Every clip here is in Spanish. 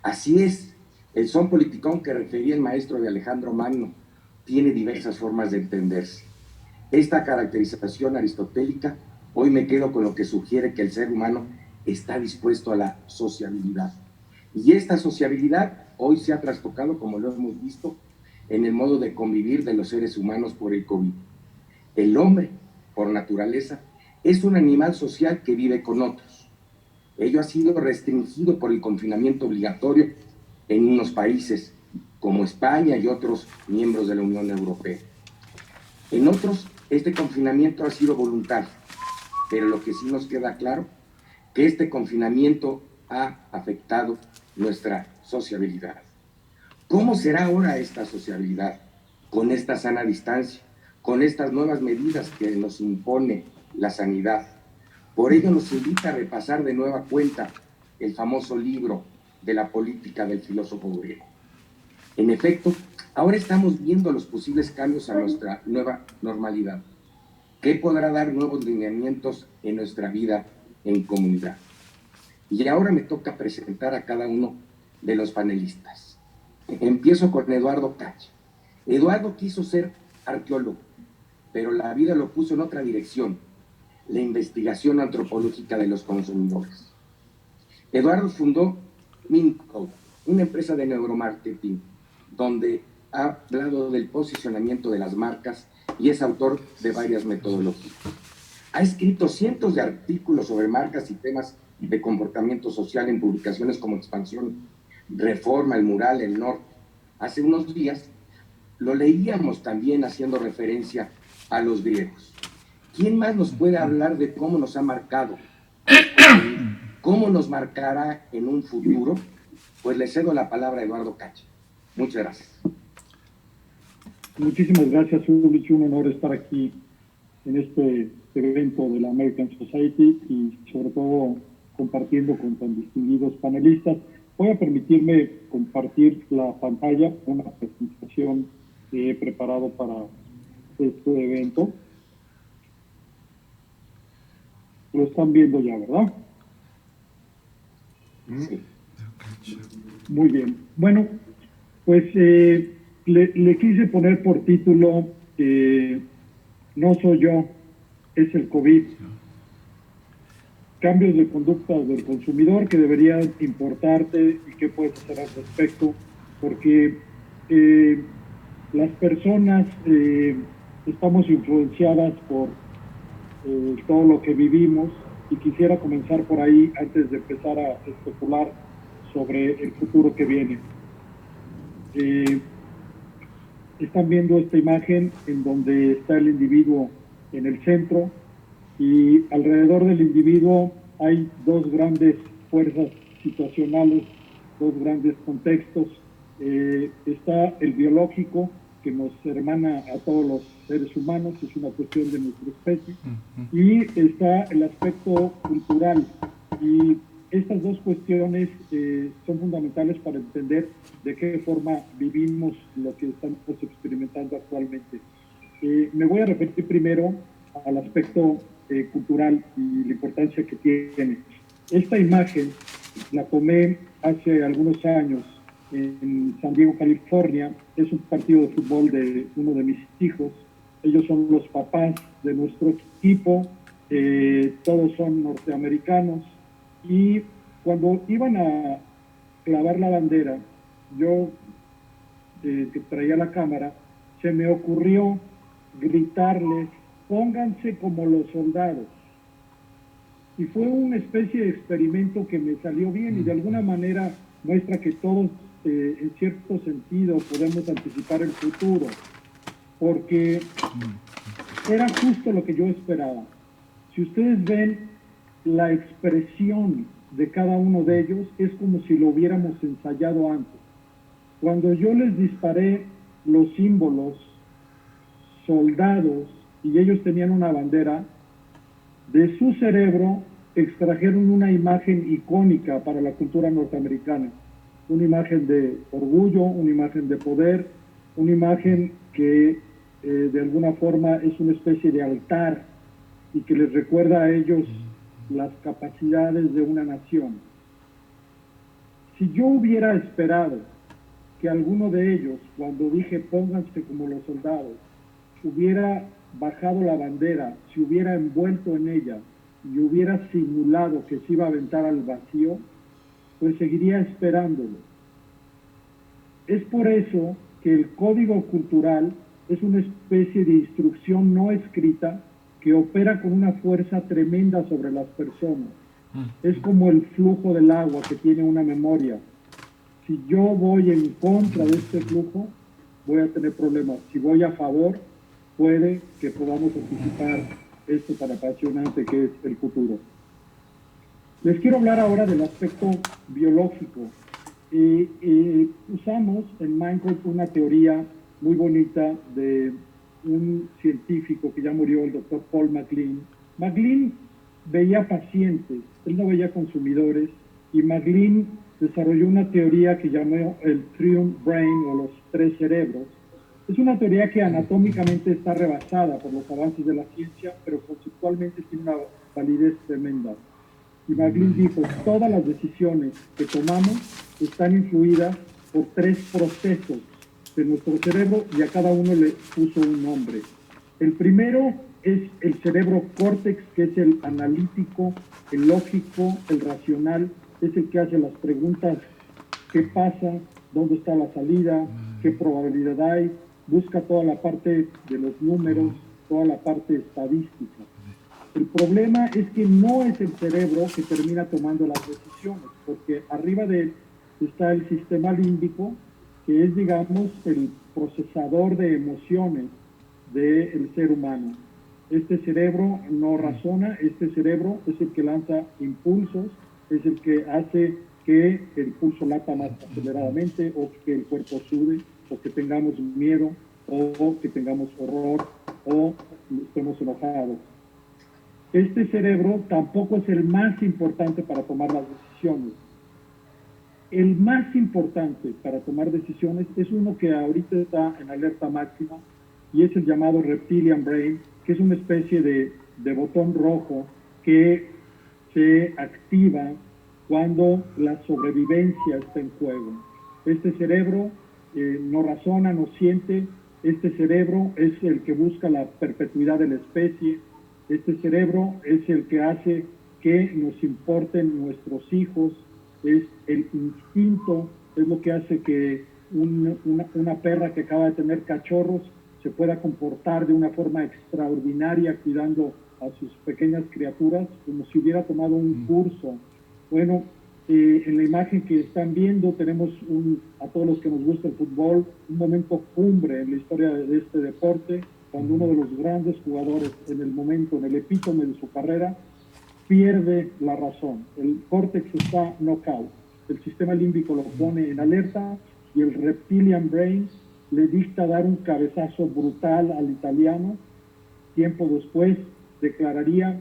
Así es, el son politicón que refería el maestro de Alejandro Magno tiene diversas formas de entenderse. Esta caracterización aristotélica, hoy me quedo con lo que sugiere que el ser humano está dispuesto a la sociabilidad. Y esta sociabilidad hoy se ha trastocado, como lo hemos visto, en el modo de convivir de los seres humanos por el COVID. El hombre, por naturaleza, es un animal social que vive con otros. Ello ha sido restringido por el confinamiento obligatorio en unos países como España y otros miembros de la Unión Europea. En otros, este confinamiento ha sido voluntario, pero lo que sí nos queda claro, que este confinamiento ha afectado nuestra sociabilidad. ¿Cómo será ahora esta sociabilidad? Con esta sana distancia, con estas nuevas medidas que nos impone la sanidad. Por ello nos invita a repasar de nueva cuenta el famoso libro de la política del filósofo griego. En efecto, ahora estamos viendo los posibles cambios a nuestra nueva normalidad. ¿Qué podrá dar nuevos lineamientos en nuestra vida en comunidad? Y ahora me toca presentar a cada uno de los panelistas. Empiezo con Eduardo Cacha. Eduardo quiso ser arqueólogo, pero la vida lo puso en otra dirección, la investigación antropológica de los consumidores. Eduardo fundó Mincode, una empresa de neuromarketing, donde ha hablado del posicionamiento de las marcas y es autor de varias metodologías. Ha escrito cientos de artículos sobre marcas y temas de comportamiento social en publicaciones como Expansión, Reforma, El Mural, El Norte. Hace unos días lo leíamos también haciendo referencia a los griegos. ¿Quién más nos puede hablar de cómo nos ha marcado? ¿Cómo nos marcará en un futuro? Pues le cedo la palabra a Eduardo Cacha. Muchas gracias. Muchísimas gracias, Ulrich. Un honor estar aquí en este evento de la American Society y sobre todo compartiendo con tan distinguidos panelistas. Voy a permitirme compartir la pantalla, una presentación que he preparado para este evento. Lo están viendo ya, ¿verdad? Sí. Muy bien. Bueno, pues le quise poner por título No soy yo, es el COVID. Cambios de conducta del consumidor que deberían importarte y qué puedes hacer al respecto, porque las personas estamos influenciadas por todo lo que vivimos y quisiera comenzar por ahí antes de empezar a especular sobre el futuro que viene. Están viendo esta imagen en donde está el individuo en el centro y alrededor del individuo hay dos grandes fuerzas situacionales, dos grandes contextos. Está el biológico, que nos hermana a todos los seres humanos, es una cuestión de nuestra especie, y está el aspecto cultural. Y estas dos cuestiones son fundamentales para entender de qué forma vivimos lo que estamos experimentando actualmente. Me voy a referir primero al aspecto cultural y la importancia que tiene. Esta imagen la tomé hace algunos años en San Diego, California. Es un partido de fútbol de uno de mis hijos. Ellos son los papás de nuestro equipo. Todos son norteamericanos. Y cuando iban a clavar la bandera, yo, que traía la cámara, se me ocurrió gritarles: pónganse como los soldados. Y fue una especie de experimento que me salió bien y de alguna manera muestra que todos, en cierto sentido, podemos anticipar el futuro, porque era justo lo que yo esperaba. Si ustedes ven la expresión de cada uno de ellos, es como si lo hubiéramos ensayado antes. Cuando yo les disparé los símbolos, soldados, y ellos tenían una bandera, de su cerebro extrajeron una imagen icónica para la cultura norteamericana, una imagen de orgullo, una imagen de poder, una imagen que de alguna forma es una especie de altar y que les recuerda a ellos las capacidades de una nación. Si yo hubiera esperado que alguno de ellos, cuando dije pónganse como los soldados, hubiera bajado la bandera, se hubiera envuelto en ella y hubiera simulado que se iba a aventar al vacío, pues seguiría esperándolo. Es por eso que el código cultural es una especie de instrucción no escrita que opera con una fuerza tremenda sobre las personas. Es como el flujo del agua que tiene una memoria. Si yo voy en contra de este flujo, voy a tener problemas. Si voy a favor, puede que podamos anticipar esto tan apasionante que es el futuro. Les quiero hablar ahora del aspecto biológico. Usamos en Minecraft una teoría muy bonita de un científico que ya murió, el doctor Paul MacLean. MacLean veía pacientes, él no veía consumidores, y MacLean desarrolló una teoría que llamó el Triune Brain o los tres cerebros. Es una teoría que anatómicamente está rebasada por los avances de la ciencia, pero conceptualmente tiene una validez tremenda. Y MacLean dijo, todas las decisiones que tomamos están influidas por tres procesos de nuestro cerebro y a cada uno le puso un nombre. El primero es el cerebro córtex, que es el analítico, el lógico, el racional, es el que hace las preguntas, ¿qué pasa? ¿Dónde está la salida? ¿Qué probabilidad hay? Busca toda la parte de los números, toda la parte estadística. El problema es que no es el cerebro que termina tomando las decisiones, porque arriba de él está el sistema límbico, que es, digamos, el procesador de emociones del ser humano. Este cerebro no razona, este cerebro es el que lanza impulsos, es el que hace que el pulso lata más aceleradamente, o que el cuerpo sude, o que tengamos miedo, o que tengamos horror, o estemos enojados. Este cerebro tampoco es el más importante para tomar las decisiones. El más importante para tomar decisiones es uno que ahorita está en alerta máxima, y es el llamado reptilian brain, que es una especie de botón rojo que se activa cuando la sobrevivencia está en juego. Este cerebro no razona, no siente. Este cerebro es el que busca la perpetuidad de la especie. Este cerebro es el que hace que nos importen nuestros hijos. Es el instinto, es lo que hace que una perra que acaba de tener cachorros se pueda comportar de una forma extraordinaria cuidando a sus pequeñas criaturas, como si hubiera tomado un curso. Bueno, en la imagen que están viendo tenemos a todos los que nos gusta el fútbol, un momento cumbre en la historia de este deporte, cuando uno de los grandes jugadores en el momento, en el epítome de su carrera, pierde la razón. El córtex está knockout, el sistema límbico lo pone en alerta y el reptilian brain le dicta dar un cabezazo brutal al italiano. Tiempo después declararía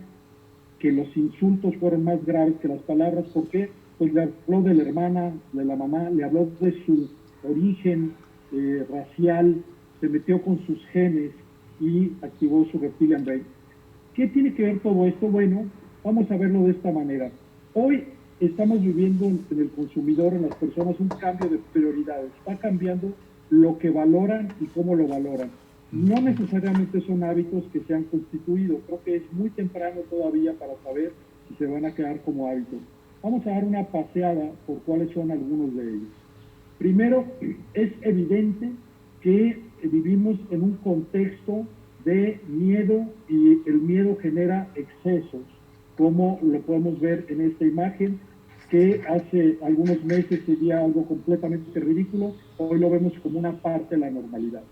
que los insultos fueron más graves que las palabras. ¿Por qué? Pues le habló de la hermana, de la mamá, le habló de su origen racial, se metió con sus genes y activó su reptilian brain. ¿Qué tiene que ver todo esto? Bueno, vamos a verlo de esta manera. Hoy estamos viviendo en el consumidor, en las personas, un cambio de prioridades. Está cambiando lo que valoran y cómo lo valoran. No necesariamente son hábitos que se han constituido. Creo que es muy temprano todavía para saber si se van a quedar como hábitos. Vamos a dar una paseada por cuáles son algunos de ellos. Primero, es evidente que vivimos en un contexto de miedo, y el miedo genera excesos, como lo podemos ver en esta imagen, que hace algunos meses sería algo completamente ridículo, hoy lo vemos como una parte de la normalidad.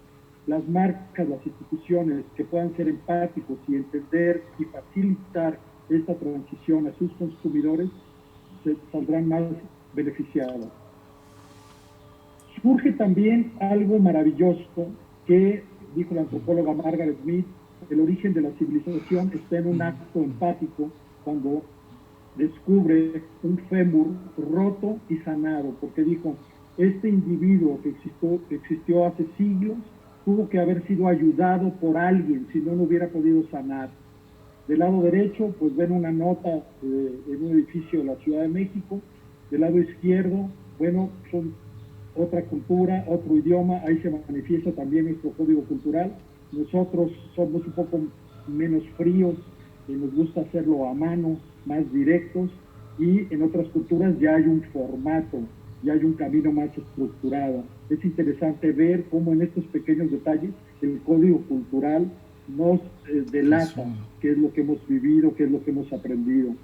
Las marcas, las instituciones que puedan ser empáticos y entender y facilitar esta transición a sus consumidores se saldrán más beneficiadas. Surge también algo maravilloso que dijo la antropóloga Margaret Mead: el origen de la civilización está en un acto empático, cuando descubre un fémur roto y sanado, porque dijo, este individuo que existió hace siglos tuvo que haber sido ayudado por alguien, si no, no hubiera podido sanar. Del lado derecho, pues ven una nota en un edificio de la Ciudad de México. Del lado izquierdo bueno, son otra cultura, otro idioma, ahí se manifiesta también nuestro código cultural. Nosotros somos un poco menos fríos, nos gusta hacerlo a mano, más directos, y en otras culturas ya hay un formato, ya hay un camino más estructurado. Es interesante ver cómo en estos pequeños detalles el código cultural nos delata qué es lo que hemos vivido, qué es lo que hemos aprendido.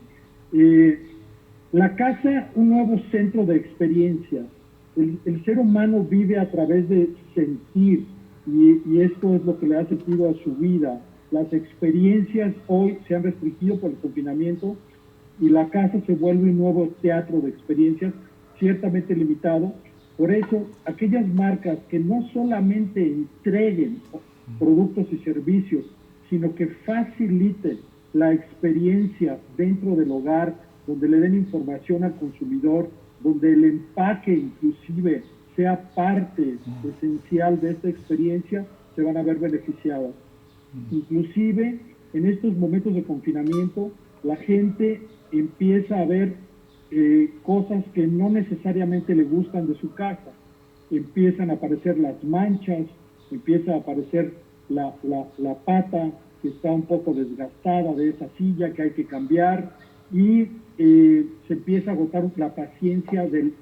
La casa, un nuevo centro de experiencias. El ser humano vive a través de sentir, y esto es lo que le ha sentido a su vida. Las experiencias hoy se han restringido por el confinamiento y la casa se vuelve un nuevo teatro de experiencias, ciertamente limitado. Por eso, aquellas marcas que no solamente entreguen productos y servicios, sino que faciliten la experiencia dentro del hogar, donde le den información al consumidor, donde el empaque inclusive sea parte esencial de esta experiencia, se van a ver beneficiadas. Inclusive en estos momentos de confinamiento, la gente empieza a ver cosas que no necesariamente le gustan de su casa. Empiezan a aparecer las manchas, empieza a aparecer la pata que está un poco desgastada de esa silla que hay que cambiar, y se empieza a agotar la paciencia del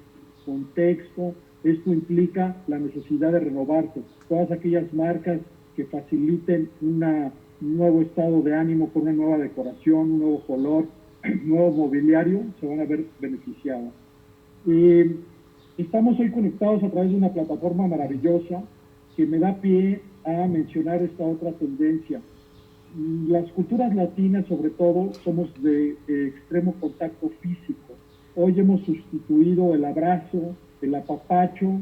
contexto. Esto implica la necesidad de renovarse. Todas aquellas marcas que faciliten un nuevo estado de ánimo con una nueva decoración, un nuevo color, un nuevo mobiliario, se van a ver beneficiadas. Estamos hoy conectados a través de una plataforma maravillosa que me da pie a mencionar esta otra tendencia. Las culturas latinas, sobre todo, somos de extremo contacto físico. Hoy hemos sustituido el abrazo, el apapacho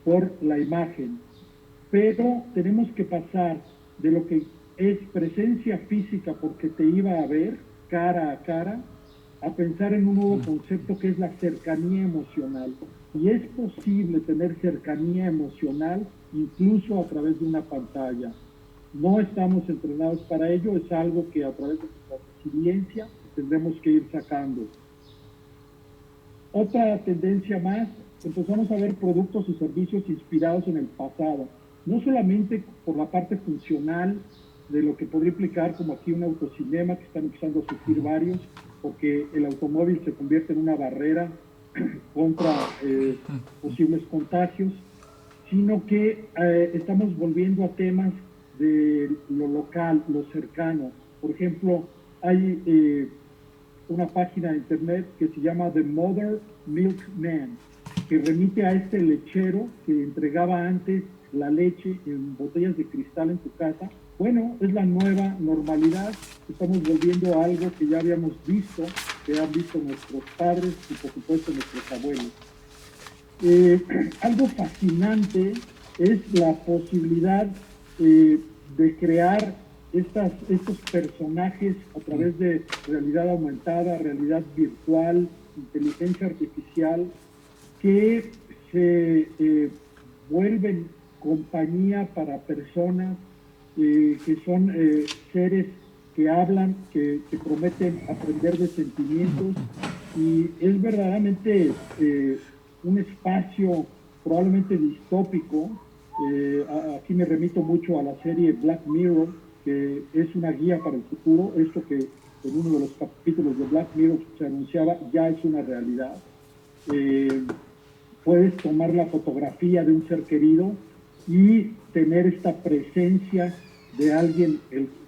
por la imagen, pero tenemos que pasar de lo que es presencia física porque te iba a ver cara a cara, a pensar en un nuevo concepto que es la cercanía emocional. Y es posible tener cercanía emocional incluso a través de una pantalla. No estamos entrenados para ello, es algo que a través de nuestra resiliencia tendremos que ir sacando. Otra tendencia más, empezamos a ver productos y servicios inspirados en el pasado, no solamente por la parte funcional de lo que podría implicar como aquí un autocinema, que están empezando a surgir varios, porque el automóvil se convierte en una barrera contra posibles contagios, sino que estamos volviendo a temas de lo local, lo cercano. Por ejemplo, hay una página de internet que se llama The Mother Milk Man, que remite a este lechero que entregaba antes la leche en botellas de cristal en tu casa. Bueno, es la nueva normalidad. Estamos volviendo a algo que ya habíamos visto, que han visto nuestros padres y por supuesto nuestros abuelos. Algo fascinante es la posibilidad de crear estos personajes a través de realidad aumentada, realidad virtual, inteligencia artificial, que se vuelven compañía para personas que son seres que hablan, que prometen aprender de sentimientos, y es verdaderamente un espacio probablemente distópico. Aquí me remito mucho a la serie Black Mirror, que es una guía para el futuro. Esto que en uno de los capítulos de Black Mirror se anunciaba ya es una realidad. Puedes tomar la fotografía de un ser querido y tener esta presencia de alguien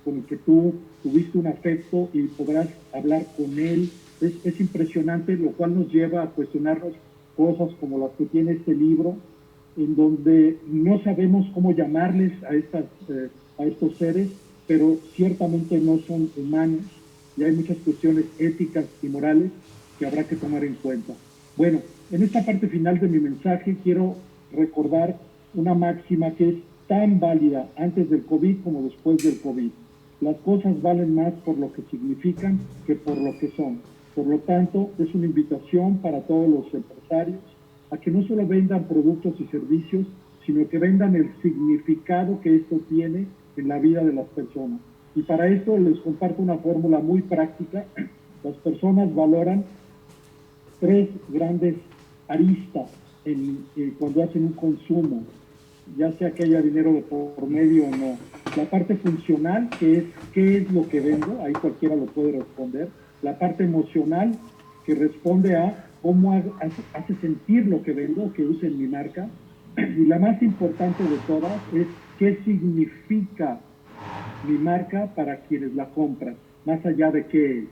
con el que tú tuviste un afecto y podrás hablar con él. Es impresionante, lo cual nos lleva a cuestionarnos cosas como las que tiene este libro, en donde no sabemos cómo llamarles a estos seres, pero ciertamente no son humanos y hay muchas cuestiones éticas y morales que habrá que tomar en cuenta. Bueno, en esta parte final de mi mensaje quiero recordar una máxima que es tan válida antes del COVID como después del COVID. Las cosas valen más por lo que significan que por lo que son. Por lo tanto, es una invitación para todos los empresarios a que no solo vendan productos y servicios, sino que vendan el significado que esto tiene en la vida de las personas. Y para esto les comparto una fórmula muy práctica. Las personas valoran 3 grandes aristas cuando hacen un consumo, ya sea que haya dinero de por medio o no. La parte funcional, que es qué es lo que vendo, ahí cualquiera lo puede responder. La parte emocional, que responde a cómo hace sentir lo que vendo, que use en mi marca. Y la más importante de todas es qué significa mi marca para quienes la compran, más allá de qué es.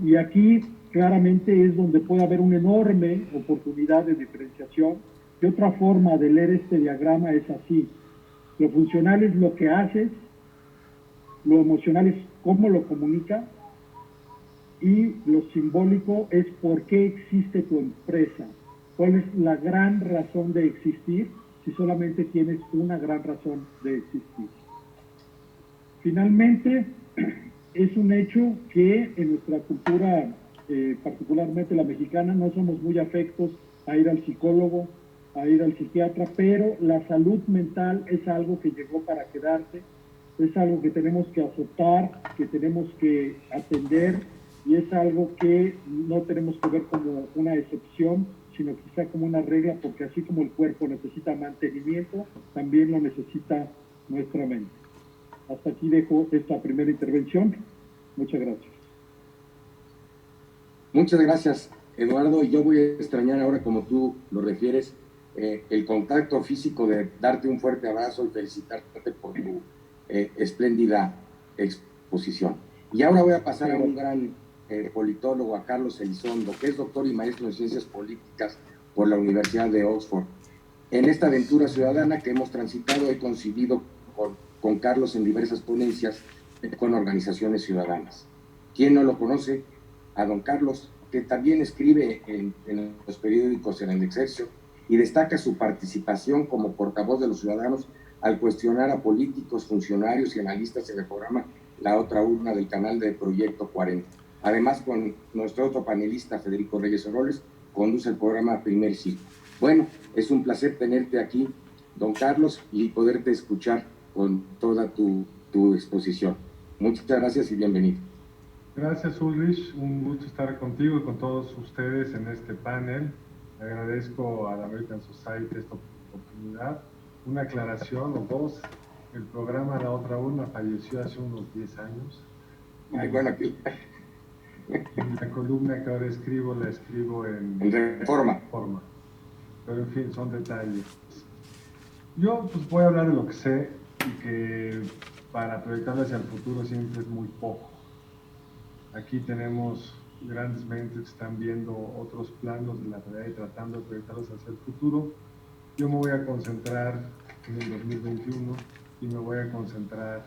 Y aquí claramente es donde puede haber una enorme oportunidad de diferenciación. Y otra forma de leer este diagrama es así. Lo funcional es lo que haces, lo emocional es cómo lo comunica y lo simbólico es por qué existe tu empresa. ¿Cuál es la gran razón de existir si solamente tienes una gran razón de existir? Finalmente, es un hecho que en nuestra cultura, particularmente la mexicana, no somos muy afectos a ir al psicólogo, a ir al psiquiatra, pero la salud mental es algo que llegó para quedarse, es algo que tenemos que aceptar, que tenemos que atender y es algo que no tenemos que ver como una excepción, sino quizá como una regla, porque así como el cuerpo necesita mantenimiento, también lo necesita nuestra mente. Hasta aquí dejo esta primera intervención. Muchas gracias. Muchas gracias, Eduardo. Y yo voy a extrañar ahora, como tú lo refieres, el contacto físico de darte un fuerte abrazo y felicitarte por tu espléndida exposición. Y ahora voy a pasar a un gran politólogo, a Carlos Elizondo, que es doctor y maestro en ciencias políticas por la Universidad de Oxford. En esta aventura ciudadana que hemos transitado, he coincidido con Carlos en diversas ponencias con organizaciones ciudadanas. ¿Quién no lo conoce? A don Carlos, que también escribe en los periódicos en el Excelsior y destaca su participación como portavoz de los ciudadanos al cuestionar a políticos, funcionarios y analistas en el programa La Otra Urna del canal de Proyecto 40. Además, con nuestro otro panelista, Federico Reyes Oroles, conduce el programa Primer Ciclo. Bueno, es un placer tenerte aquí, don Carlos, y poderte escuchar con toda tu exposición. Muchas gracias y bienvenido. Gracias, Ulrich. Un gusto estar contigo y con todos ustedes en este panel. Agradezco a la American Society esta oportunidad. Una aclaración o dos. El programa La Otra Urna falleció hace unos 10 años. Ay, bueno, aquí. Y la columna que ahora escribo, la escribo en Reforma. Pero en fin, son detalles. Yo pues voy a hablar de lo que sé y que para proyectarlo hacia el futuro siempre es muy poco. Aquí tenemos grandes mentes que están viendo otros planos de la realidad y tratando de proyectarlos hacia el futuro. Yo me voy a concentrar en el 2021 y me voy a concentrar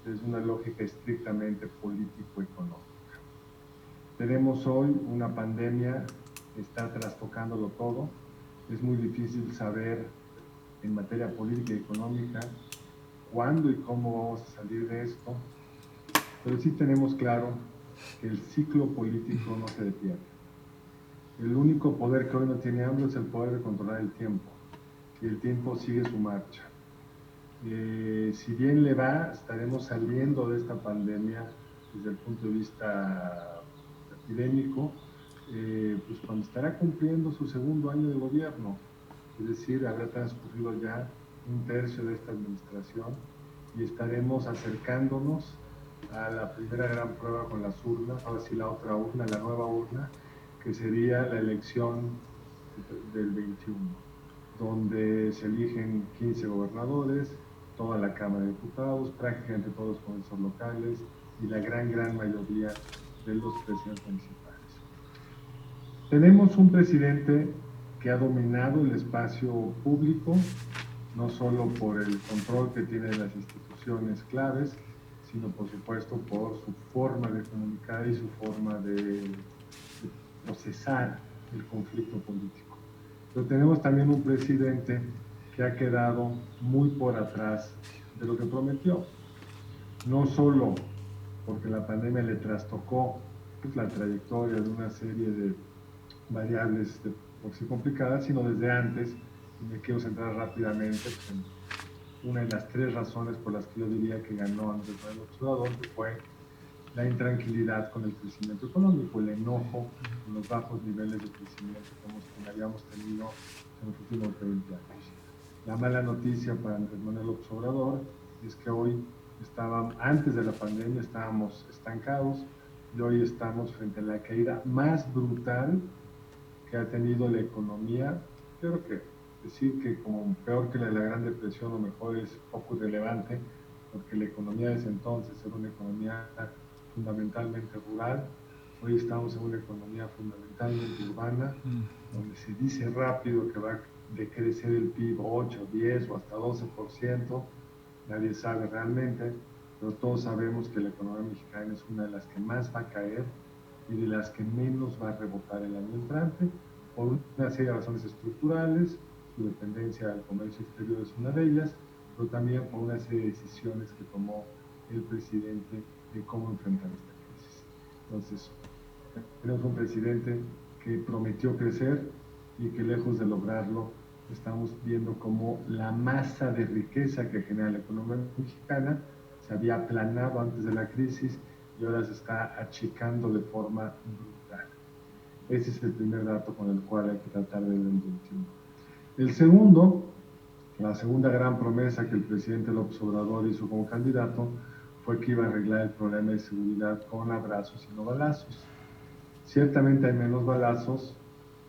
desde una lógica estrictamente político-económica. Tenemos hoy una pandemia que está trastocándolo todo. Es muy difícil saber en materia política y económica cuándo y cómo vamos a salir de esto, pero sí tenemos claro que el ciclo político no se detiene. El único poder que hoy no tiene AMLO es el poder de controlar el tiempo, y el tiempo sigue su marcha. Si bien le va, estaremos saliendo de esta pandemia desde el punto de vista epidémico, pues cuando estará cumpliendo su segundo año de gobierno, es decir, habrá transcurrido ya un tercio de esta administración y estaremos acercándonos a la primera gran prueba con las urnas, ahora sí la otra urna, la nueva urna, que sería la elección del 21, donde se eligen 15 gobernadores, toda la Cámara de Diputados, prácticamente todos los congresos locales y la gran mayoría de los presidentes municipales. Tenemos un presidente que ha dominado el espacio público, no solo por el control que tiene de las instituciones claves, sino por supuesto por su forma de comunicar y su forma de procesar el conflicto político. Pero tenemos también un presidente que ha quedado muy por atrás de lo que prometió, no solo porque la pandemia le trastocó pues, la trayectoria de una serie de variables por sí complicadas, sino desde antes, y me quiero centrar rápidamente pues, en una de las tres razones por las que yo diría que ganó Andrés Manuel López Obrador, que fue la intranquilidad con el crecimiento económico, el enojo con los bajos niveles de crecimiento que habíamos tenido en los últimos 20 años. La mala noticia para Andrés Manuel López Obrador es que hoy antes de la pandemia estábamos estancados y hoy estamos frente a la caída más brutal que ha tenido la economía. Yo creo que decir que como peor que la de la Gran Depresión o mejor es poco relevante, porque la economía desde entonces era una economía fundamentalmente rural. Hoy estamos en una economía fundamentalmente urbana, donde se dice rápido que va a decrecer el PIB 8, 10 o hasta 12%. Nadie sabe realmente, pero todos sabemos que la economía mexicana es una de las que más va a caer y de las que menos va a rebotar el año entrante, por una serie de razones estructurales. Su dependencia del comercio exterior es una de ellas, pero también por una serie de decisiones que tomó el presidente de cómo enfrentar esta crisis. Entonces, tenemos un presidente que prometió crecer y que lejos de lograrlo, estamos viendo cómo la masa de riqueza que genera la economía mexicana se había aplanado antes de la crisis y ahora se está achicando de forma brutal. Ese es el primer dato con el cual hay que tratar de ver el 21. El segundo, la segunda gran promesa que el presidente López Obrador hizo como candidato fue que iba a arreglar el problema de seguridad con abrazos y no balazos. Ciertamente hay menos balazos,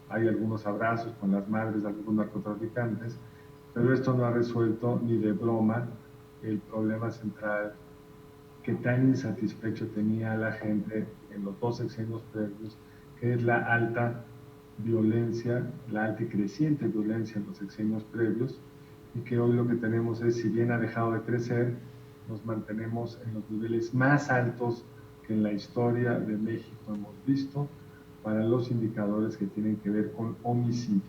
hay algunos abrazos con las madres de algunos narcotraficantes, pero esto no ha resuelto ni de broma el problema central que tan insatisfecho tenía la gente en los 2 sexenios previos, que es la alta violencia, la alta y creciente violencia en los sexenios previos, y que hoy lo que tenemos es, si bien ha dejado de crecer, nos mantenemos en los niveles más altos que en la historia de México hemos visto para los indicadores que tienen que ver con homicidio.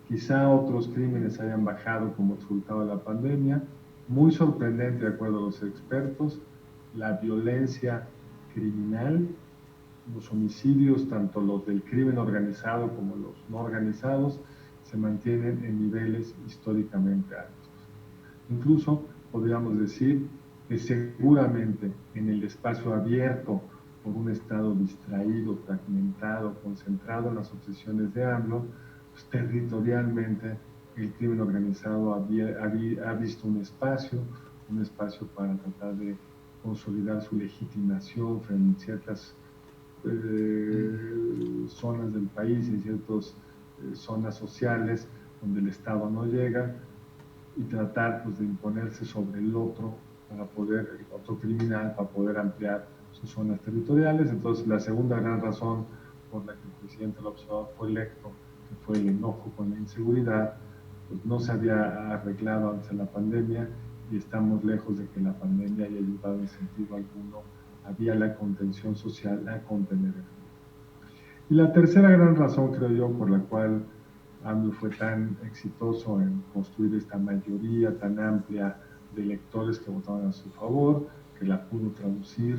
Quizá otros crímenes hayan bajado como resultado de la pandemia. Muy sorprendente, de acuerdo a los expertos, la violencia criminal, los homicidios, tanto los del crimen organizado como los no organizados, se mantienen en niveles históricamente altos. Incluso podríamos decir que seguramente en el espacio abierto por un Estado distraído, fragmentado, concentrado en las obsesiones de AMLO, pues territorialmente el crimen organizado ha visto un espacio para tratar de consolidar su legitimación en ciertas zonas del país, en ciertas zonas sociales donde el Estado no llega, y tratar pues, de imponerse sobre el otro el otro criminal, para poder ampliar sus zonas territoriales. Entonces, la segunda gran razón por la que el presidente López Obrador fue electo, que fue el enojo con la inseguridad, pues no se había arreglado antes de la pandemia y estamos lejos de que la pandemia haya ayudado en sentido alguno. Había la contención social a contener el virus. Y la tercera gran razón, creo yo, por la cual AMLO fue tan exitoso en construir esta mayoría tan amplia de electores que votaban a su favor, que la pudo traducir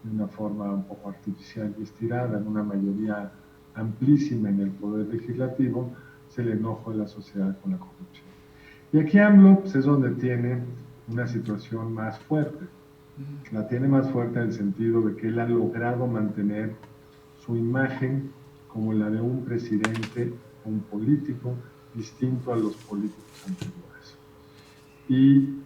de una forma un poco artificial y estirada en una mayoría amplísima en el poder legislativo, es el enojo de la sociedad con la corrupción. Y aquí AMLO pues, es donde tiene una situación más fuerte. La tiene más fuerte en el sentido de que él ha logrado mantener su imagen como la de un presidente, un político distinto a los políticos anteriores. Y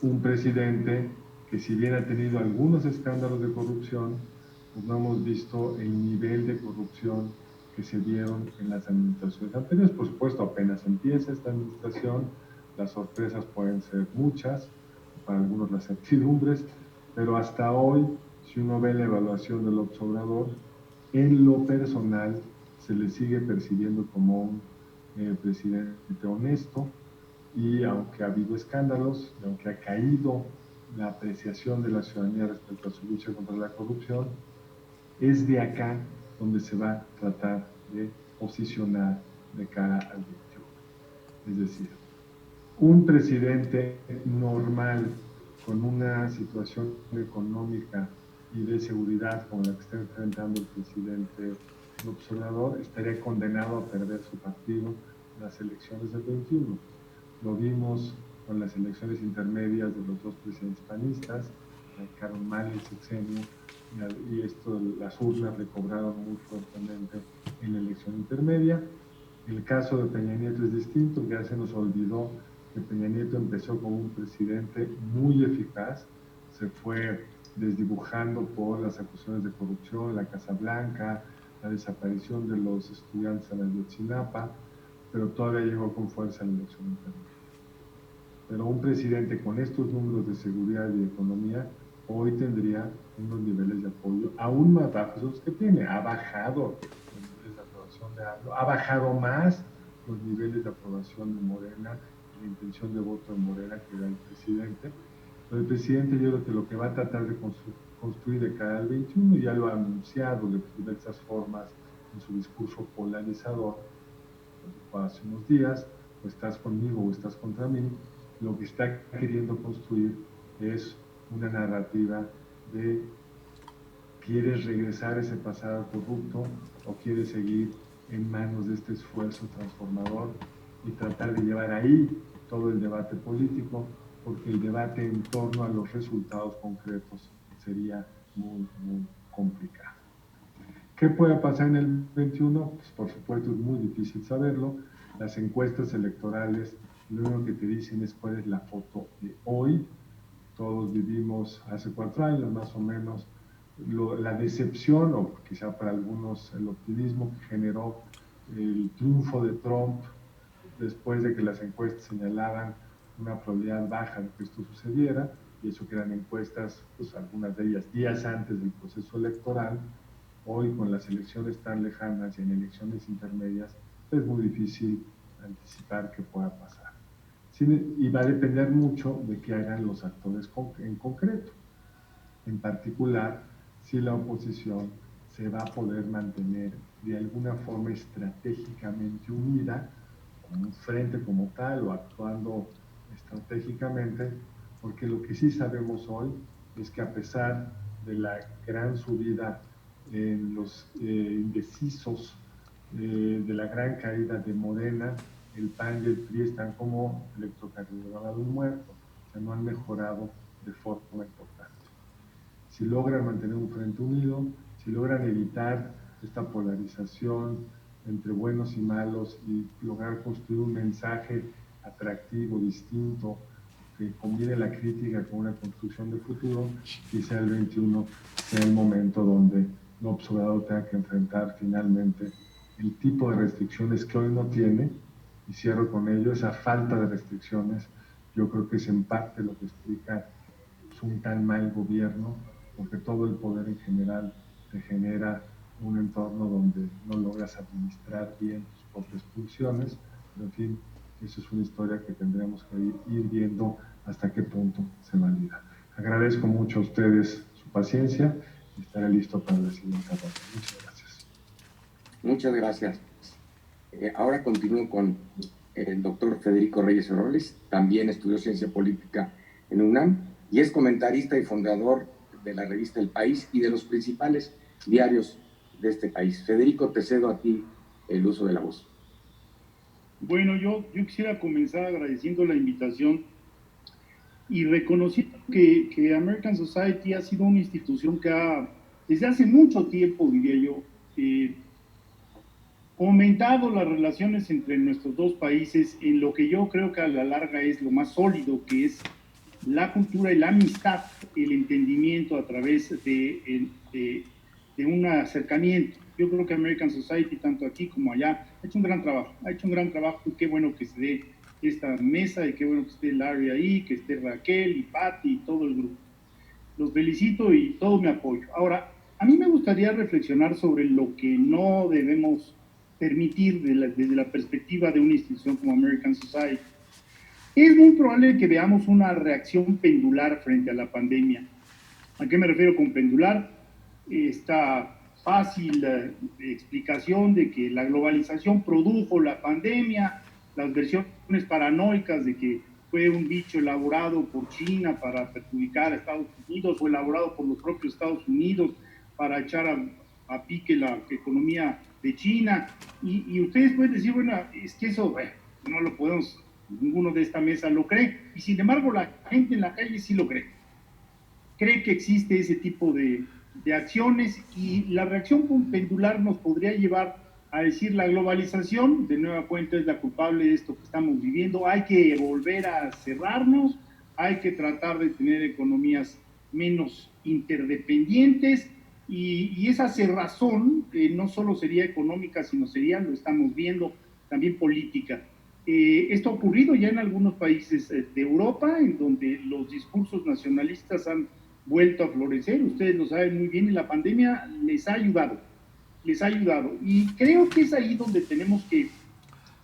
un presidente que, si bien ha tenido algunos escándalos de corrupción, pues no hemos visto el nivel de corrupción que se dieron en las administraciones anteriores. Por supuesto, apenas empieza esta administración, las sorpresas pueden ser muchas, para algunos las certidumbres, pero hasta hoy, si uno ve la evaluación del observador, en lo personal se le sigue percibiendo como un presidente honesto, y aunque ha habido escándalos, y aunque ha caído la apreciación de la ciudadanía respecto a su lucha contra la corrupción, es de acá donde se va a tratar de posicionar de cara al 21. Es decir, un presidente normal con una situación económica y de seguridad como la que está enfrentando el presidente López Obrador estaría condenado a perder su partido en las elecciones del 21. Lo vimos con las elecciones intermedias de los dos presidentes panistas, arrancaron mal el sexenio y las urnas le cobraron muy fuertemente en la elección intermedia. El caso de Peña Nieto es distinto, ya se nos olvidó que Peña Nieto empezó como un presidente muy eficaz, se fue desdibujando por las acusaciones de corrupción, la Casa Blanca, la desaparición de los estudiantes en Ayotzinapa, pero todavía llegó con fuerza a la elección intermedia. Pero un presidente con estos números de seguridad y economía hoy tendría unos niveles de apoyo aún más bajos de los que tiene. Ha bajado los niveles de aprobación de AMLO, ha bajado más los niveles de aprobación de Morena y la intención de voto de Morena que da el presidente. Pero el presidente yo creo que lo que va a tratar de construir de cara al 21, ya lo ha anunciado de diversas formas en su discurso polarizador, hace unos días, o estás conmigo o estás contra mí, lo que está queriendo construir es una narrativa de ¿quieres regresar a ese pasado corrupto o quieres seguir en manos de este esfuerzo transformador y tratar de llevar ahí todo el debate político? Porque el debate en torno a los resultados concretos sería muy, muy complicado. ¿Qué puede pasar en el 21? Pues por supuesto es muy difícil saberlo. Las encuestas electorales lo único que te dicen es cuál es la foto de hoy. Todos vivimos hace 4 años más o menos la decepción, o quizá para algunos el optimismo que generó el triunfo de Trump después de que las encuestas señalaban una probabilidad baja de que esto sucediera, y eso que eran encuestas, pues algunas de ellas días antes del proceso electoral. Hoy, con las elecciones tan lejanas y en elecciones intermedias, es muy difícil anticipar qué pueda pasar. Y va a depender mucho de qué hagan los actores en concreto. En particular, si la oposición se va a poder mantener de alguna forma estratégicamente unida, como un frente como tal o actuando estratégicamente, porque lo que sí sabemos hoy es que a pesar de la gran subida en los indecisos, de la gran caída de Morena, el PAN y el PRI están como electrocardiograma de un muerto, o sea, no han mejorado de forma importante. Si logran mantener un frente unido, si logran evitar esta polarización entre buenos y malos y lograr construir un mensaje atractivo, distinto, que combine la crítica con una construcción de futuro, quizá el 21 sea el momento donde López Obrador tenga que enfrentar finalmente el tipo de restricciones que hoy no tiene, y cierro con ello, esa falta de restricciones, yo creo que es en parte lo que explica un tan mal gobierno, porque todo el poder en general te genera un entorno donde no logras administrar bien tus propias funciones, pero en fin, eso es una historia que tendremos que ir viendo hasta qué punto se valida. Agradezco mucho a ustedes su paciencia y estaré listo para la siguiente ronda. Muchas gracias. Muchas gracias. Ahora continúo con el doctor Federico Reyes Heroles, también estudió Ciencia Política en UNAM y es comentarista y fundador de la revista El País y de los principales diarios de este país. Federico, te cedo a ti el uso de la voz. Bueno, yo quisiera comenzar agradeciendo la invitación y reconociendo que American Society ha sido una institución que desde hace mucho tiempo, diría yo, aumentado las relaciones entre nuestros dos países en lo que yo creo que a la larga es lo más sólido, que es la cultura y la amistad, el entendimiento a través de un acercamiento. Yo creo que American Society, tanto aquí como allá, ha hecho un gran trabajo, y qué bueno que se dé esta mesa, y qué bueno que esté Larry ahí, que esté Raquel y Patti y todo el grupo. Los felicito y todo mi apoyo. Ahora, a mí me gustaría reflexionar sobre lo que no debemos permitir desde la perspectiva de una institución como American Society. Es muy probable que veamos una reacción pendular frente a la pandemia. ¿A qué me refiero con pendular? Esta fácil explicación de que la globalización produjo la pandemia, las versiones paranoicas de que fue un bicho elaborado por China para perjudicar a Estados Unidos o elaborado por los propios Estados Unidos para echar a pique la economía de China. Y ustedes pueden decir, bueno, es que eso no lo podemos, ninguno de esta mesa lo cree, y sin embargo la gente en la calle sí lo cree. Cree que existe ese tipo de acciones, y la reacción pendular nos podría llevar a decir la globalización, de nueva cuenta, es la culpable de esto que estamos viviendo. Hay que volver a cerrarnos, hay que tratar de tener economías menos interdependientes, y esa cerrazón no solo sería económica, sino sería, lo estamos viendo, también política. Esto ha ocurrido ya en algunos países de Europa, en donde los discursos nacionalistas han vuelto a florecer. Ustedes lo saben muy bien, y la pandemia les ha ayudado. Y creo que es ahí donde tenemos que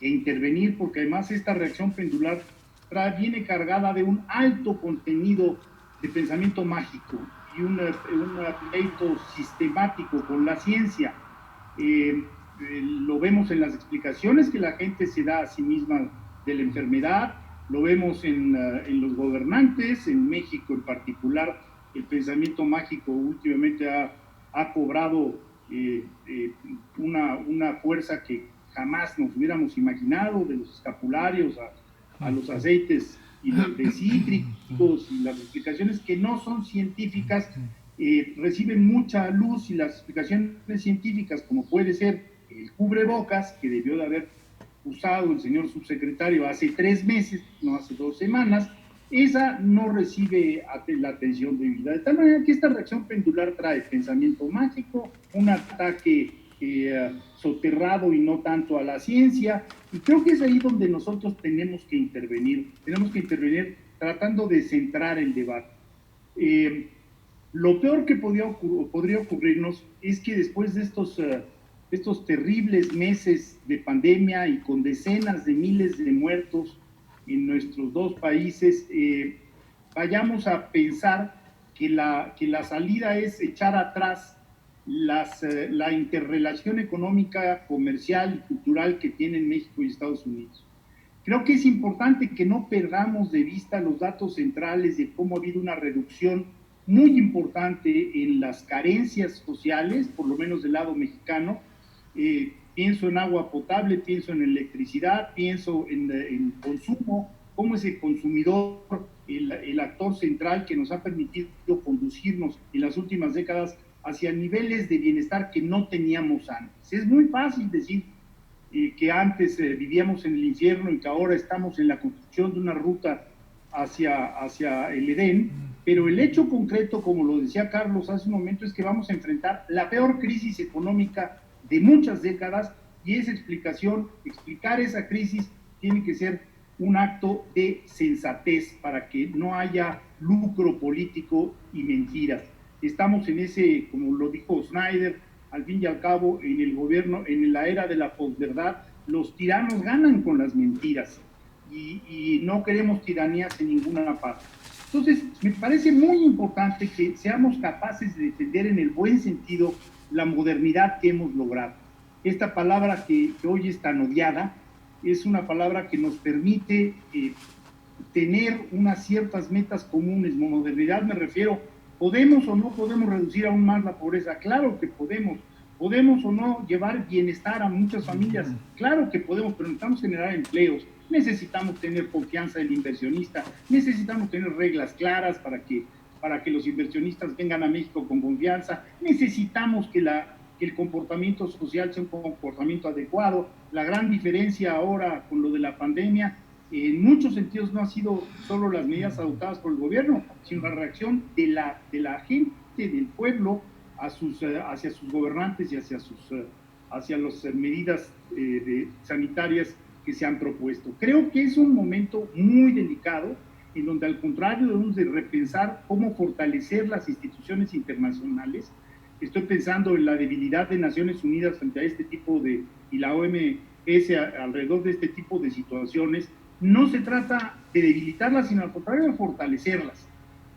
intervenir, porque además esta reacción pendular viene cargada de un alto contenido de pensamiento mágico y un pleito sistemático con la ciencia. Lo vemos en las explicaciones que la gente se da a sí misma de la enfermedad, lo vemos en los gobernantes, en México en particular. El pensamiento mágico últimamente ha cobrado una fuerza que jamás nos hubiéramos imaginado, de los escapularios a los aceites de cítricos, y las explicaciones que no son científicas reciben mucha luz, y las explicaciones científicas, como puede ser el cubrebocas, que debió de haber usado el señor subsecretario hace 3 meses, no hace 2 semanas, esa no recibe la atención debida. De tal manera que esta reacción pendular trae pensamiento mágico, un ataque soterrado y no tanto a la ciencia, y creo que es ahí donde nosotros tenemos que intervenir tratando de centrar el debate. Lo peor que podría ocurrirnos es que después de estos terribles meses de pandemia y con decenas de miles de muertos en nuestros 2 países, vayamos a pensar que la salida es echar atrás la interrelación económica, comercial y cultural que tienen México y Estados Unidos. Creo que es importante que no perdamos de vista los datos centrales de cómo ha habido una reducción muy importante en las carencias sociales, por lo menos del lado mexicano. Pienso en agua potable, pienso en electricidad, pienso en consumo, cómo ese consumidor, el actor central que nos ha permitido conducirnos en las últimas décadas hacia niveles de bienestar que no teníamos antes. Es muy fácil decir que antes vivíamos en el infierno y que ahora estamos en la construcción de una ruta hacia el Edén, pero el hecho concreto, como lo decía Carlos hace un momento, es que vamos a enfrentar la peor crisis económica de muchas décadas, y esa explicar esa crisis tiene que ser un acto de sensatez para que no haya lucro político y mentiras. Estamos en ese, como lo dijo Snyder, al fin y al cabo, en el gobierno, en la era de la posverdad, los tiranos ganan con las mentiras, y no queremos tiranías en ninguna parte. Entonces, me parece muy importante que seamos capaces de defender en el buen sentido la modernidad que hemos logrado. Esta palabra que hoy es tan odiada es una palabra que nos permite tener unas ciertas metas comunes. Modernidad me refiero, ¿podemos o no podemos reducir aún más la pobreza? Claro que podemos. ¿Podemos o no llevar bienestar a muchas familias? Claro que podemos, pero necesitamos generar empleos, necesitamos tener confianza del inversionista, necesitamos tener reglas claras para que los inversionistas vengan a México con confianza, necesitamos que el comportamiento social sea un comportamiento adecuado. La gran diferencia ahora con lo de la pandemia, en muchos sentidos no ha sido solo las medidas adoptadas por el gobierno, sino la reacción de la gente, del pueblo, hacia sus gobernantes y hacia las medidas sanitarias que se han propuesto. Creo que es un momento muy delicado, en donde al contrario debemos de repensar cómo fortalecer las instituciones internacionales. Estoy pensando en la debilidad de Naciones Unidas frente a este tipo y la OMS alrededor de este tipo de situaciones. No se trata de debilitarlas, sino al contrario de fortalecerlas.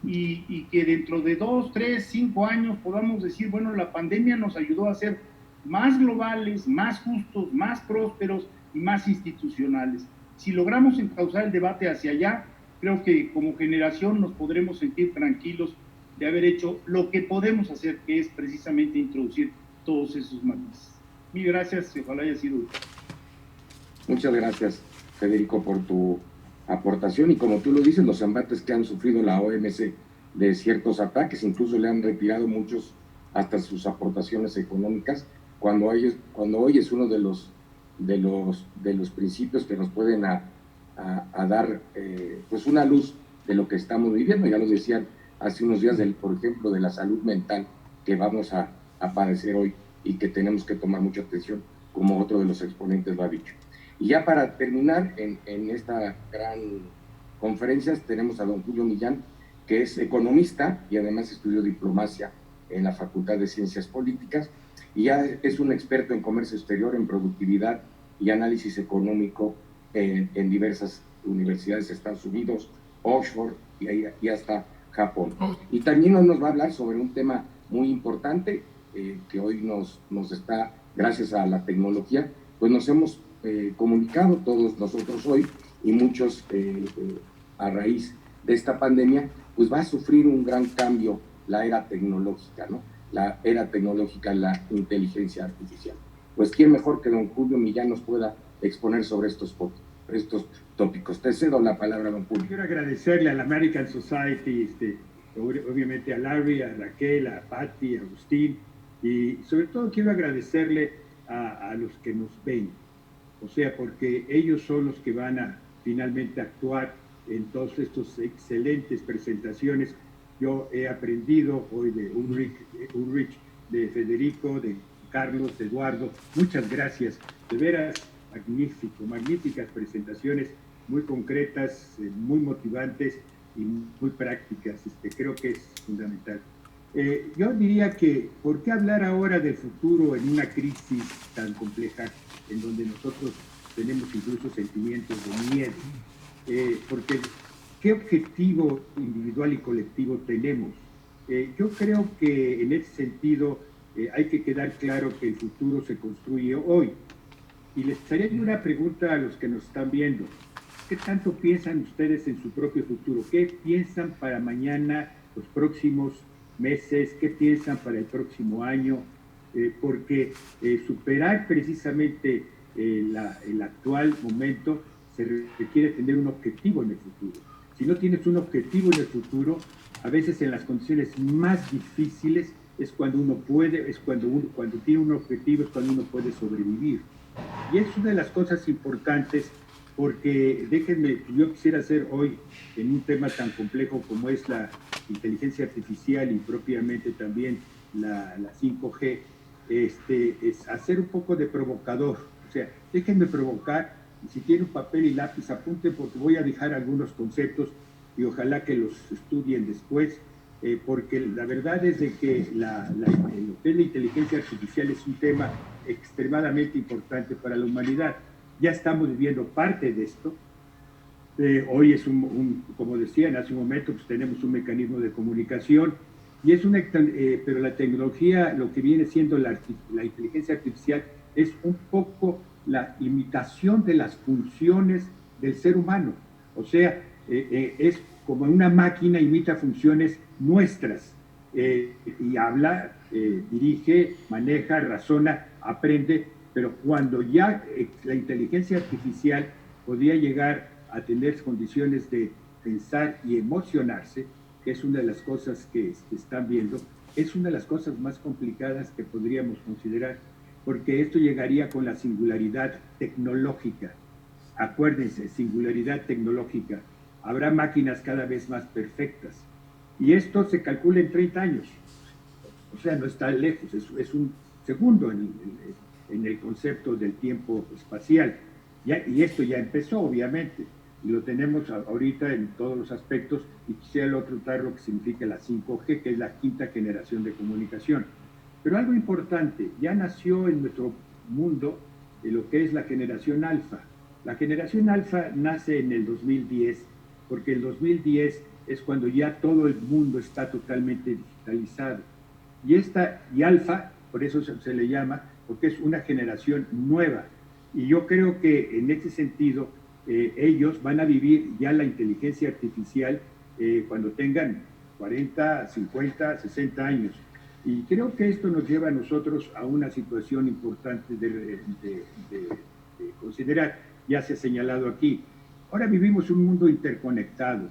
Y que dentro de 2, 3, 5 años podamos decir, bueno, la pandemia nos ayudó a ser más globales, más justos, más prósperos y más institucionales. Si logramos encauzar el debate hacia allá, creo que como generación nos podremos sentir tranquilos de haber hecho lo que podemos hacer, que es precisamente introducir todos esos matices. Mil gracias y ojalá haya sido útil. Muchas gracias, Federico, por tu aportación, y como tú lo dices, los embates que han sufrido la OMC de ciertos ataques, incluso le han retirado muchos hasta sus aportaciones económicas, cuando hoy es uno de los principios que nos pueden dar pues una luz de lo que estamos viviendo. Ya lo decían hace unos días, por ejemplo, de la salud mental que vamos a padecer hoy y que tenemos que tomar mucha atención, como otro de los exponentes lo ha dicho. Y ya para terminar, en esta gran conferencia tenemos a don Julio Millán, que es economista y además estudió diplomacia en la Facultad de Ciencias Políticas, y ya es un experto en comercio exterior, en productividad y análisis económico en diversas universidades de Estados Unidos, Oxford y hasta Japón. Y también nos va a hablar sobre un tema muy importante que hoy nos está, gracias a la tecnología, pues nos hemos comunicado todos nosotros hoy, y muchos a raíz de esta pandemia, pues va a sufrir un gran cambio la era tecnológica, ¿no? La era tecnológica, la inteligencia artificial. Pues quién mejor que don Julio Millán nos pueda exponer sobre estos tópicos. Te cedo la palabra, don Julio. Quiero agradecerle a la American Society, obviamente a Larry, a Raquel, a Patty, a Agustín, y sobre todo quiero agradecerle a los que nos ven, o sea, porque ellos son los que van a finalmente actuar en todas estas excelentes presentaciones. Yo he aprendido hoy de Ulrich, de Federico, de Carlos, de Eduardo. Muchas gracias. De veras, magníficas presentaciones, muy concretas, muy motivantes y muy prácticas. Creo que es fundamental. Yo diría que, ¿por qué hablar ahora del futuro en una crisis tan compleja en donde nosotros tenemos incluso sentimientos de miedo? Porque ¿qué objetivo individual y colectivo tenemos? Yo creo que en ese sentido hay que quedar claro que el futuro se construye hoy. Y les haría una pregunta a los que nos están viendo. ¿Qué tanto piensan ustedes en su propio futuro? ¿Qué piensan para mañana, los próximos meses? ¿Qué piensan para el próximo año? Porque superar precisamente el actual momento se requiere tener un objetivo en el futuro. Si no tienes un objetivo en el futuro, a veces en las condiciones más difíciles es cuando uno puede, cuando tiene un objetivo es cuando uno puede sobrevivir. Y es una de las cosas importantes, porque déjenme, yo quisiera hacer hoy en un tema tan complejo como es la inteligencia artificial y propiamente también la 5G, es hacer un poco de provocador. O sea, déjenme provocar, y si tienen un papel y lápiz apunten, porque voy a dejar algunos conceptos y ojalá que los estudien después, porque la verdad es de que la inteligencia artificial es un tema extremadamente importante para la humanidad. Ya estamos viviendo parte de esto. Hoy es como decían hace un momento, pues tenemos un mecanismo de comunicación, y es pero la tecnología, lo que viene siendo la inteligencia artificial, es un poco la imitación de las funciones del ser humano. O sea, es como una máquina, imita funciones nuestras, y habla, dirige, maneja, razona, aprende, pero cuando ya la inteligencia artificial podría llegar a tener condiciones de pensar y emocionarse, que es una de las cosas que están viendo, es una de las cosas más complicadas que podríamos considerar, porque esto llegaría con la singularidad tecnológica. Acuérdense, singularidad tecnológica. Habrá máquinas cada vez más perfectas. Y esto se calcula en 30 años. O sea, no está lejos, es un segundo en el concepto del tiempo espacial. Y esto ya empezó, obviamente, y lo tenemos ahorita en todos los aspectos, y quisiera luego tratar lo que significa la 5G, que es la quinta generación de comunicación. Pero algo importante, ya nació en nuestro mundo lo que es la generación alfa. La generación alfa nace en el 2010, porque el 2010 es cuando ya todo el mundo está totalmente digitalizado. Y alfa, por eso se le llama, porque es una generación nueva. Y yo creo que en ese sentido, ellos van a vivir ya la inteligencia artificial cuando tengan 40, 50, 60 años. Y creo que esto nos lleva a nosotros a una situación importante de considerar. Ya se ha señalado aquí. Ahora vivimos un mundo interconectado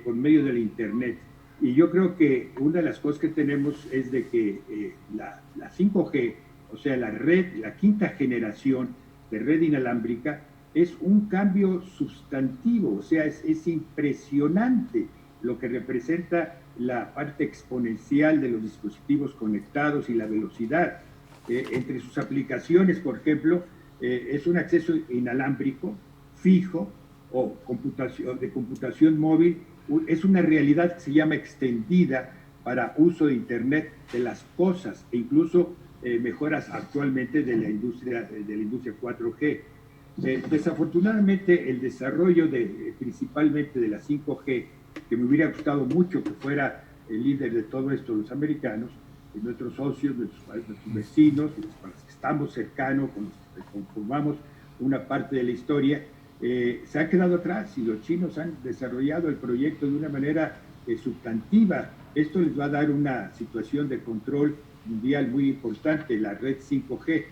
por medio del Internet. Y yo creo que una de las cosas que tenemos es de que la 5G o sea, la red, la quinta generación de red inalámbrica, es un cambio sustantivo, o sea, es impresionante lo que representa la parte exponencial de los dispositivos conectados y la velocidad. Entre sus aplicaciones, por ejemplo, es un acceso inalámbrico, fijo, o de computación móvil, es una realidad que se llama extendida para uso de Internet de las cosas e incluso mejoras actualmente de la industria 4G. Desafortunadamente, el desarrollo principalmente de la 5G, que me hubiera gustado mucho que fuera el líder de todo esto los americanos, y nuestros socios, nuestros vecinos, con los que estamos cercanos, con los que conformamos una parte de la historia, se ha quedado atrás y los chinos han desarrollado el proyecto de una manera sustantiva. Esto les va a dar una situación de control mundial muy importante, la red 5G.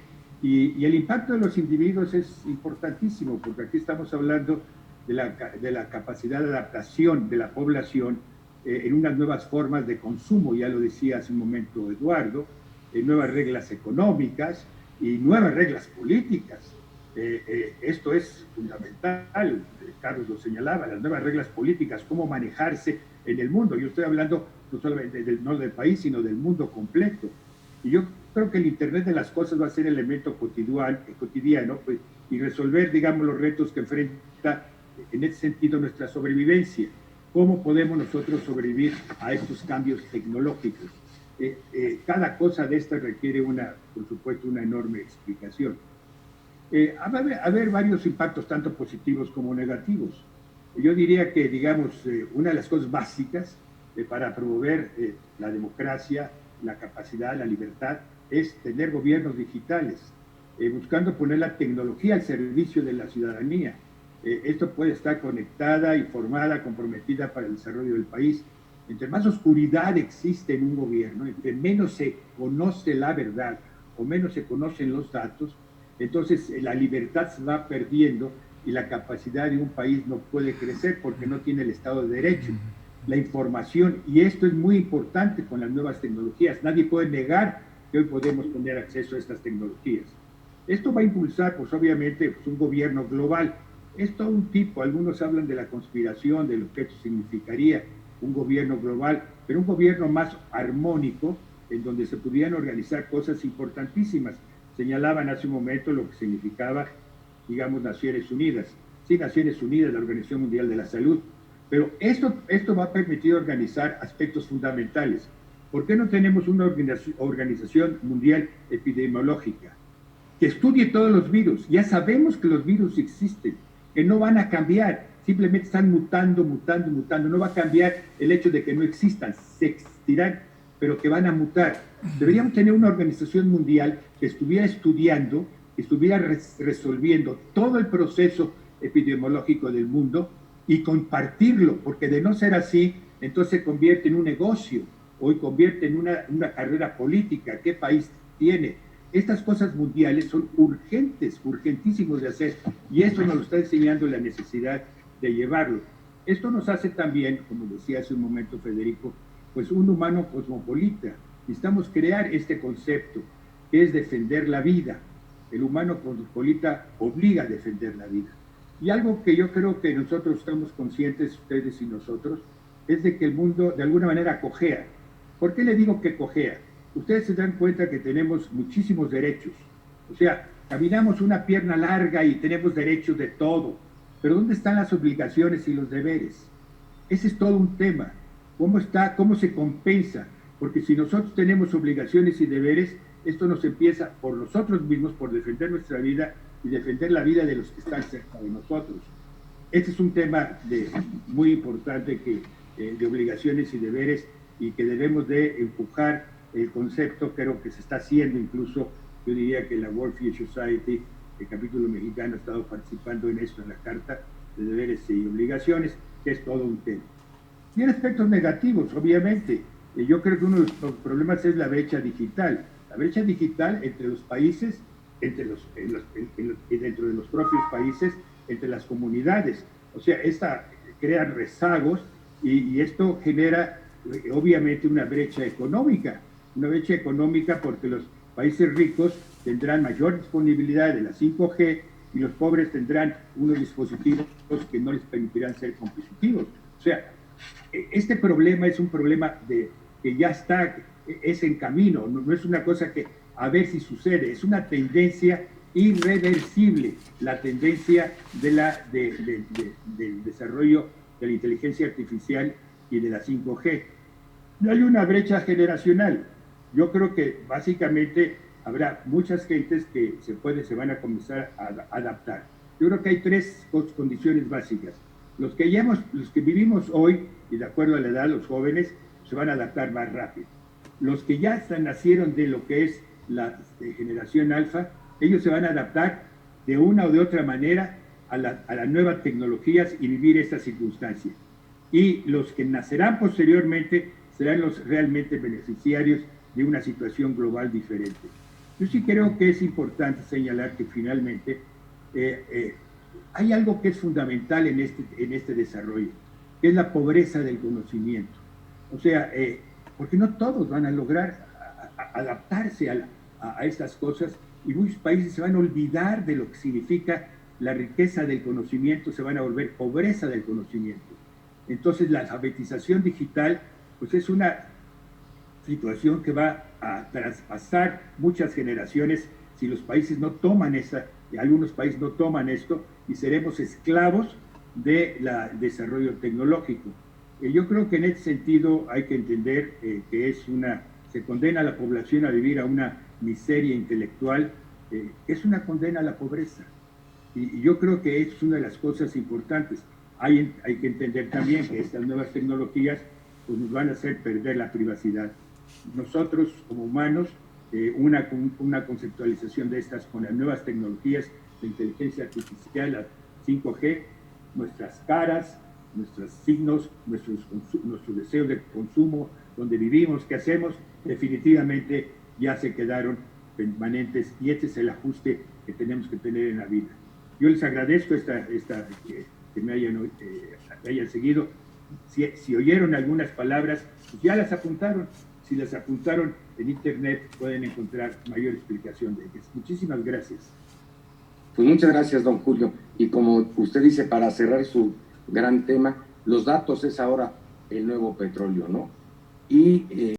Y el impacto de los individuos es importantísimo, porque aquí estamos hablando de la capacidad de adaptación de la población en unas nuevas formas de consumo, ya lo decía hace un momento Eduardo, nuevas reglas económicas y nuevas reglas políticas. Esto es fundamental, Carlos lo señalaba, las nuevas reglas políticas, cómo manejarse en el mundo. Yo estoy hablando no solamente no del país, sino del mundo completo. Y yo creo que el Internet de las cosas va a ser elemento cotidiano pues, y resolver, digamos, los retos que enfrenta en ese sentido nuestra sobrevivencia. ¿Cómo podemos nosotros sobrevivir a estos cambios tecnológicos? Cada cosa de esta requiere, por supuesto, una enorme explicación. A ver varios impactos, tanto positivos como negativos. Yo diría que, digamos, una de las cosas básicas para promover la democracia, la capacidad, la libertad, es tener gobiernos digitales, buscando poner la tecnología al servicio de la ciudadanía. Esto puede estar conectada, informada, comprometida para el desarrollo del país. Entre más oscuridad existe en un gobierno, entre menos se conoce la verdad o menos se conocen los datos, entonces la libertad se va perdiendo y la capacidad de un país no puede crecer porque no tiene el Estado de Derecho. La información, y esto es muy importante con las nuevas tecnologías, nadie puede negar que hoy podemos tener acceso a estas tecnologías. Esto va a impulsar, pues obviamente, pues, un gobierno global. Es todo un tipo, algunos hablan de la conspiración, de lo que esto significaría, un gobierno global, pero un gobierno más armónico, en donde se pudieran organizar cosas importantísimas. Señalaban hace un momento lo que significaba, digamos, Naciones Unidas. Sí, Naciones Unidas, la Organización Mundial de la Salud, pero esto va a permitir organizar aspectos fundamentales. ¿Por qué no tenemos una organización mundial epidemiológica que estudie todos los virus? Ya sabemos que los virus existen, que no van a cambiar, simplemente están mutando. No va a cambiar el hecho de que no existan, se existirán, pero que van a mutar. Deberíamos tener una organización mundial que estuviera estudiando, que estuviera resolviendo todo el proceso epidemiológico del mundo y compartirlo, porque de no ser así, entonces se convierte en un negocio, hoy convierte en una carrera política. ¿Qué país tiene? Estas cosas mundiales son urgentísimos de hacer, y esto nos lo está enseñando la necesidad de llevarlo. Esto nos hace también, como decía hace un momento Federico, pues un humano cosmopolita. Necesitamos crear este concepto, que es defender la vida. El humano cosmopolita obliga a defender la vida. Y algo que yo creo que nosotros estamos conscientes, ustedes y nosotros, es de que el mundo de alguna manera cojea. ¿Por qué le digo que cojea? Ustedes se dan cuenta que tenemos muchísimos derechos. O sea, caminamos una pierna larga y tenemos derechos de todo. Pero ¿dónde están las obligaciones y los deberes? Ese es todo un tema. ¿Cómo se compensa? Porque si nosotros tenemos obligaciones y deberes, esto nos empieza por nosotros mismos, por defender nuestra vida y defender la vida de los que están cerca de nosotros. Este es un tema muy importante de obligaciones y deberes, y que debemos de empujar el concepto. Creo que se está haciendo, incluso yo diría que la World Future Society, el capítulo mexicano, ha estado participando en esto, en la Carta de Deberes y Obligaciones, que es todo un tema. Tiene aspectos negativos, obviamente. Yo creo que uno de los problemas es la brecha digital. La brecha digital entre los países, dentro de los propios países, entre las comunidades. O sea, esta crea rezagos y esto genera obviamente una brecha económica porque países ricos tendrán mayor disponibilidad de la 5G y los pobres tendrán unos dispositivos que no les permitirán ser competitivos. O sea, este problema es un problema que ya está, es en camino, no es una cosa que a ver si sucede, es una tendencia irreversible, la tendencia del desarrollo de la inteligencia artificial y de la 5G. No hay una brecha generacional. Yo creo que básicamente habrá muchas gentes que se van a comenzar a adaptar. Yo creo que hay tres condiciones básicas. Los que vivimos hoy, y de acuerdo a la edad, los jóvenes, se van a adaptar más rápido. Los que ya nacieron de lo que es la generación alfa, ellos se van a adaptar de una o de otra manera a las nuevas tecnologías y vivir estas circunstancias. Y los que nacerán posteriormente serán los realmente beneficiarios de una situación global diferente. Yo sí creo que es importante señalar que finalmente hay algo que es fundamental en este desarrollo, que es la pobreza del conocimiento. O sea, porque no todos van a lograr adaptarse a estas cosas, y muchos países se van a olvidar de lo que significa la riqueza del conocimiento, se van a volver pobreza del conocimiento. Entonces la alfabetización digital pues es una situación que va a traspasar muchas generaciones si los países no toman algunos países no toman esto, y seremos esclavos del desarrollo tecnológico. Yo creo que en este sentido hay que entender que se condena a la población a vivir a una miseria intelectual, es una condena a la pobreza. Y yo creo que es una de las cosas importantes. Hay que entender también que estas nuevas tecnologías pues, nos van a hacer perder la privacidad. Nosotros, como humanos, una conceptualización de estas con las nuevas tecnologías de inteligencia artificial, la 5G, nuestras caras, nuestros signos, nuestros deseos de consumo, donde vivimos, qué hacemos, definitivamente ya se quedaron permanentes, y este es el ajuste que tenemos que tener en la vida. Yo les agradezco que me hayan seguido. Si oyeron algunas palabras, pues ya las apuntaron. Si las apuntaron en internet, pueden encontrar mayor explicación de ellas. Muchísimas gracias. Pues muchas gracias, don Julio. Y como usted dice, para cerrar su gran tema, los datos es ahora el nuevo petróleo, ¿no? Y